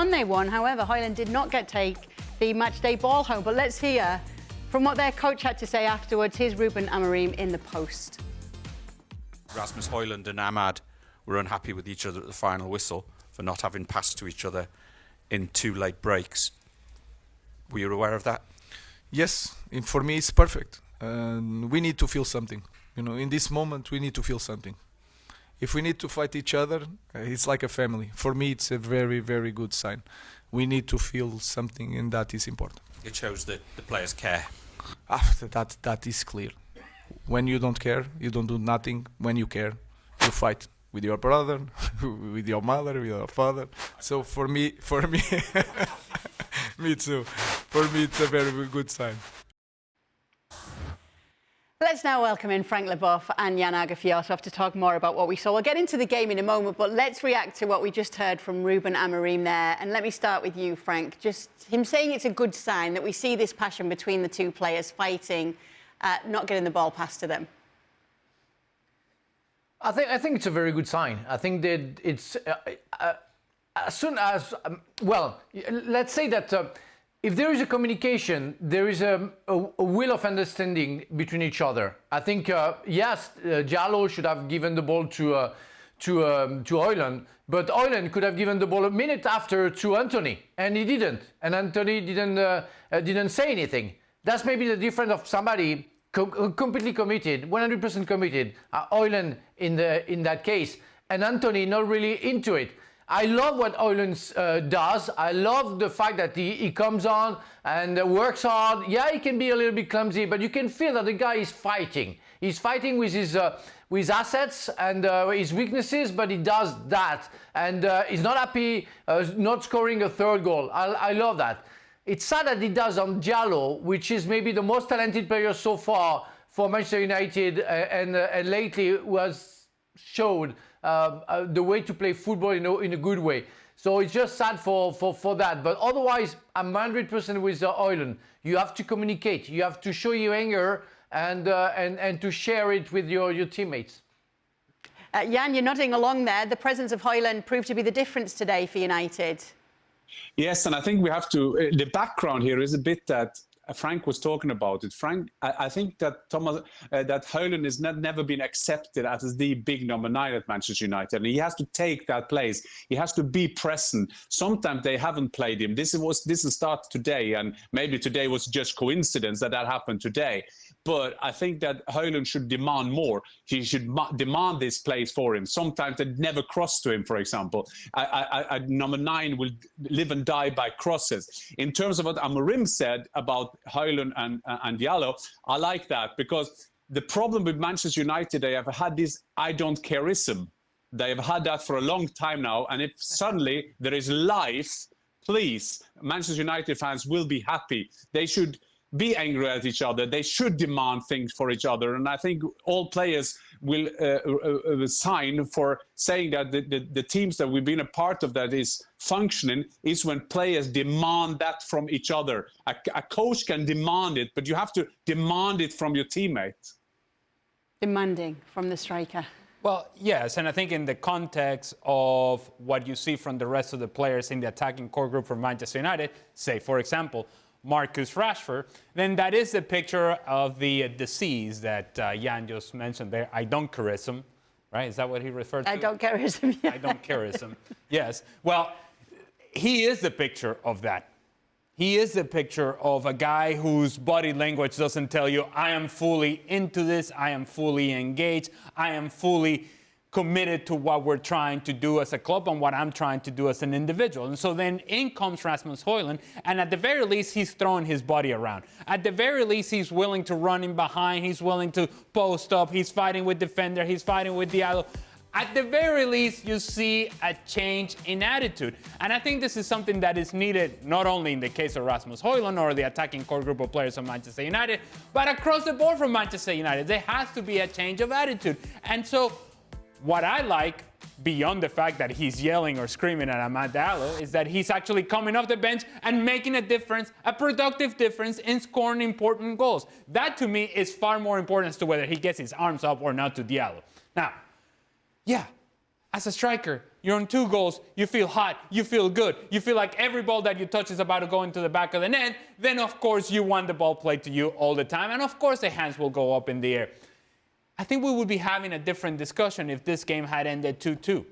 won, they won. However, Hojlund did not take the matchday ball home. But let's hear from what their coach had to say afterwards. Here's Ruben Amorim in the post. Rasmus, Hojlund and Aage were unhappy with each other at the final whistle for not having passed to each other in 2 late breaks. Were you aware of that? Yes, for me it's perfect. We need to feel something. You know, in this moment we need to feel something. If we need to fight each other, it's like a family. For me, it's a very, very good sign. We need to feel something, and that is important. It shows that the players care. That is clear. When you don't care, you don't do nothing. When you care, you fight with your brother, with your mother, with your father. So for me, me too. For me, it's a very good sign. Let's now welcome in Frank Leboeuf and Aage Fjortoft to talk more about what we saw. We'll get into the game in a moment, but let's react to what we just heard from Ruben Amorim there. And let me start with you, Frank. Just him saying it's a good sign that we see this passion between the two players fighting, not getting the ball passed to them. I think it's a very good sign. I think that it's as soon as well, let's say that if there is a communication, there is a will of understanding between each other. I think yes, Diallo should have given the ball to Hojlund, but Hojlund could have given the ball a minute after to Anthony, and he didn't. And Anthony didn't say anything. That's maybe the difference of somebody completely committed, 100% committed, Hojlund in that case, and Anthony not really into it. I love what Hojlund does. I love the fact that he comes on and works hard. Yeah, he can be a little bit clumsy, but you can feel that the guy is fighting. He's fighting with his assets and his weaknesses, but he does that. And he's not happy not scoring a 3rd goal. I love that. It's sad that he does on Diallo, which is maybe the most talented player so far for Manchester United, and lately was showed the way to play football in a good way. So it's just sad for that. But otherwise, I'm 100% with Hojlund. You have to communicate. You have to show your anger and to share it with your teammates. Jan, you're nodding along there. The presence of Hojlund proved to be the difference today for United. Yes, and I think we have to. The background here is a bit that Frank was talking about it. Frank, I think that that Hojlund has never been accepted as the big number 9 at Manchester United, and he has to take that place. He has to be present. Sometimes they haven't played him. This start today, and maybe today was just coincidence that happened today. But I think that Hojlund should demand more. He should demand this place for him. Sometimes they never cross to him, for example. Number 9 will live and die by crosses. In terms of what Amorim said about Hojlund and Diallo, I like that, because the problem with Manchester United, they have had this I don't careism. They have had that for a long time now. And if suddenly there is life, please, Manchester United fans will be happy. They should be angry at each other. They should demand things for each other. And I think all players will sign for saying that the teams that we've been a part of that is functioning is when players demand that from each other. A coach can demand it, but you have to demand it from your teammate. Demanding from the striker. Well, yes, and I think in the context of what you see from the rest of the players in the attacking core group for Manchester United, say, for example, Marcus Rashford, then that is the picture of the disease that Jan just mentioned there, idoncarism, right? Is that what he referred to? Idoncarism, yeah. Idoncarism, yes. Well, he is the picture of that. He is the picture of a guy whose body language doesn't tell you, I am fully into this, I am fully engaged, I am fully committed to what we're trying to do as a club and what I'm trying to do as an individual. And so then in comes Rasmus Hojlund, and at the very least, he's throwing his body around. At the very least, he's willing to run in behind, he's willing to post up, he's fighting with defender, he's fighting with Diallo. At the very least, you see a change in attitude. And I think this is something that is needed not only in the case of Rasmus Hojlund or the attacking core group of players of Manchester United, but across the board from Manchester United. There has to be a change of attitude. And so what I like, beyond the fact that he's yelling or screaming at Amad Diallo, is that he's actually coming off the bench and making a difference, a productive difference in scoring important goals. That, to me, is far more important as to whether he gets his arms up or not to Diallo. Now, yeah, as a striker, you're on 2 goals, you feel hot, you feel good, you feel like every ball that you touch is about to go into the back of the net, then of course you want the ball played to you all the time, and of course the hands will go up in the air. I think we would be having a different discussion if this game had ended 2-2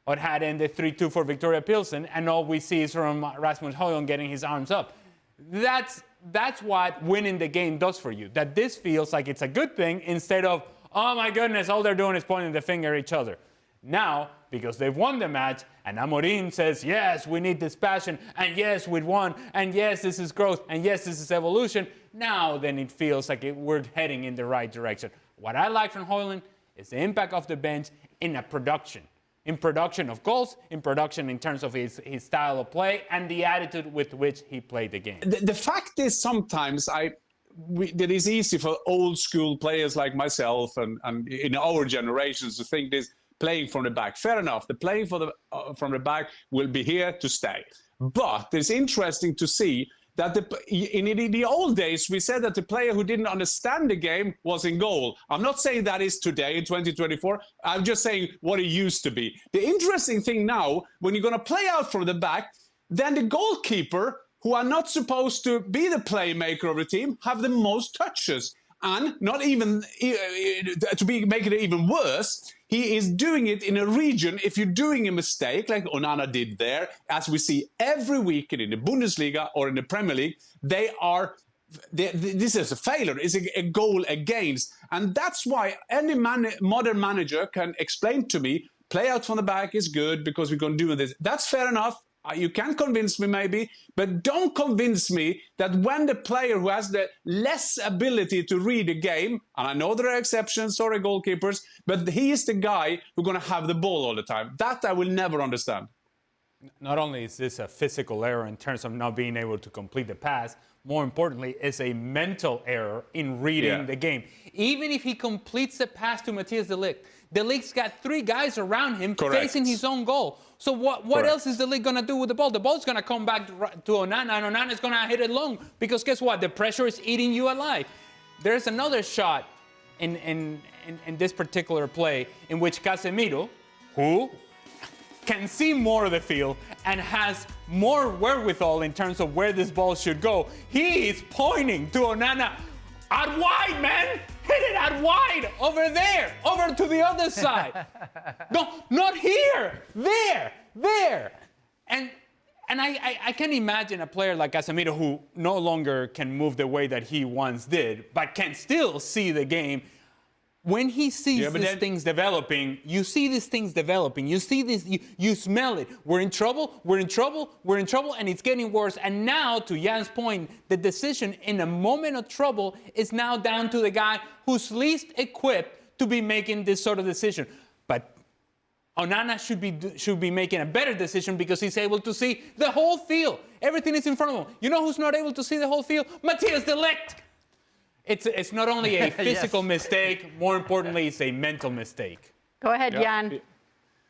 or it had ended 3-2 for Viktoria Plzen, and all we see is from Rasmus Hojlund getting his arms up. That's what winning the game does for you, that this feels like it's a good thing instead of, oh my goodness, all they're doing is pointing the finger at each other. Now, because they've won the match, and Amorim says, yes, we need this passion, and yes, we won, and yes, this is growth, and yes, this is evolution, now then it feels like we're heading in the right direction. What I like from Hojlund is the impact of the bench in production of goals, in production in terms of his style of play, and the attitude with which he played the game. The fact is sometimes that it's easy for old school players like myself and in our generations to think this playing from the back. Fair enough. The playing from the back will be here to stay. But it's interesting to see that in the old days, we said that the player who didn't understand the game was in goal. I'm not saying that is today in 2024. I'm just saying what it used to be. The interesting thing now, when you're going to play out from the back, then the goalkeeper, who are not supposed to be the playmaker of the team, have the most touches. And not even make it even worse, he is doing it in a region. If you're doing a mistake like Onana did there, as we see every weekend in the Bundesliga or in the Premier League, this is a failure. It's a goal against, and that's why any modern manager can explain to me, play out from the back is good because we're going to do this. That's fair enough. You can convince me maybe, but don't convince me that when the player who has the less ability to read the game, and I know there are exceptions, sorry goalkeepers, but he is the guy who's going to have the ball all the time. That I will never understand. Not only is this a physical error in terms of not being able to complete the pass, more importantly, it's a mental error in reading the game. Even if he completes the pass to Matthijs de Ligt, de Ligt's got 3 guys around him facing his own goal. So what else is de Ligt going to do with the ball? The ball's going to come back to Onana, and Onana's going to hit it long because guess what? The pressure is eating you alive. There's another shot in this particular play in which Casemiro, who can see more of the field and has more wherewithal in terms of where this ball should go, he is pointing to Onana out wide, man. Hit it out wide, over there, over to the other side. No, not here, there. And I can imagine a player like Casemiro who no longer can move the way that he once did, but can still see the game. When he sees these things developing, you see these things developing. You see this, you smell it. We're in trouble, and it's getting worse. And now, to Jan's point, the decision in a moment of trouble is now down to the guy who's least equipped to be making this sort of decision. But Onana should be making a better decision because he's able to see the whole field. Everything is in front of him. You know who's not able to see the whole field? Matthijs de Ligt. It's not only a physical mistake, more importantly, it's a mental mistake. Go ahead, Jan.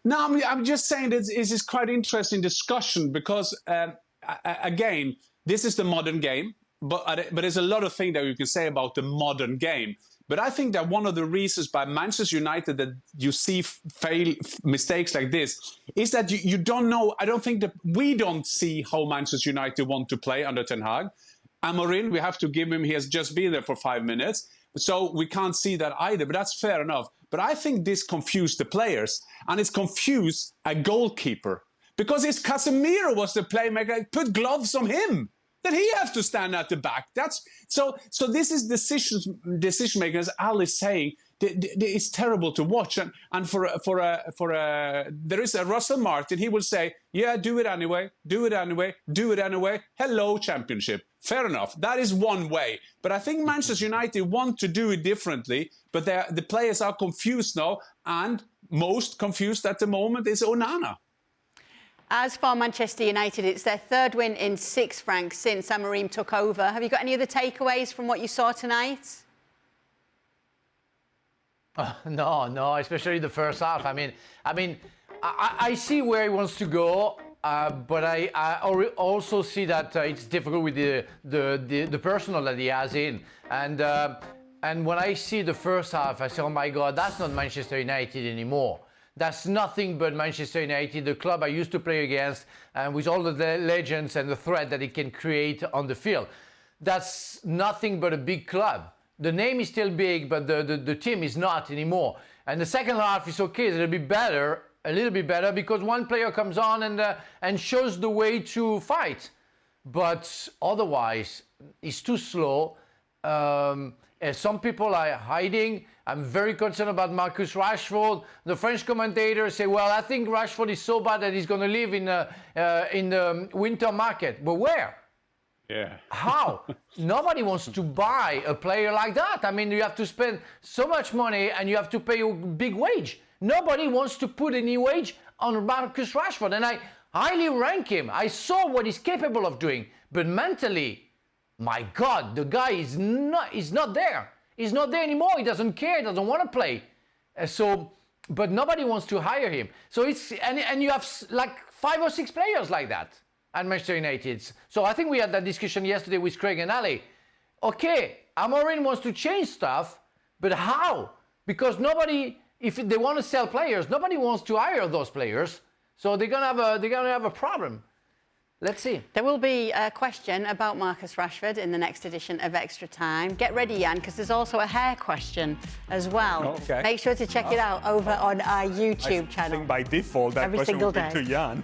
No, I'm just saying that this is quite interesting discussion because, again, this is the modern game, but there's a lot of things that you can say about the modern game. But I think that one of the reasons by Manchester United that you see mistakes like this is that you don't know. I don't think that we don't see how Manchester United want to play under Ten Hag. Amorim, we have to give him, he has just been there for 5 minutes, so we can't see that either, but that's fair enough. But I think this confused the players, and it's confused a goalkeeper, because it's Casemiro was the playmaker, put gloves on him, that he has to stand at the back. So this is decision making, as Al is saying. It's terrible to watch, and there is a Russell Martin. He will say, "Yeah, do it anyway, do it anyway, do it anyway." Hello, Championship. Fair enough. That is one way. But I think Manchester United want to do it differently. But the players are confused now, and most confused at the moment is Onana. As for Manchester United, it's their 3rd win in 6, Frank, since Amorim took over. Have you got any other takeaways from what you saw tonight? No, especially the first half. I mean, I see where he wants to go, but I also see that it's difficult with the personnel that he has in. And when I see the first half, I say, oh my God, that's not Manchester United anymore. That's nothing but Manchester United, the club I used to play against, and with all the legends and the threat that it can create on the field. That's nothing but a big club. The name is still big, but the team is not anymore. And the second half is okay, it's a little bit better, because one player comes on and shows the way to fight. But otherwise, it's too slow. Some people are hiding. I'm very concerned about Marcus Rashford. The French commentators say, well, I think Rashford is so bad that he's going to live in the winter market. But where? Yeah. How? Nobody wants to buy a player like that. I mean, you have to spend so much money and you have to pay a big wage. Nobody wants to put any wage on Marcus Rashford. And I highly rank him. I saw what he's capable of doing. But mentally, my God, the guy is not there. He's not there anymore. He doesn't care. He doesn't want to play. But nobody wants to hire him. So and you have like 5 or 6 players like that at Manchester United. So I think we had that discussion yesterday with Craig and Ali. Okay, Amorim wants to change stuff, but how? Because if they want to sell players, nobody wants to hire those players. So they're gonna have a problem. Let's see. There will be a question about Marcus Rashford in the next edition of Extra Time. Get ready, Jan, because there's also a hair question as well. Okay. Make sure to check it out over on our YouTube channel. I think by default that Every question single would be day. to Jan.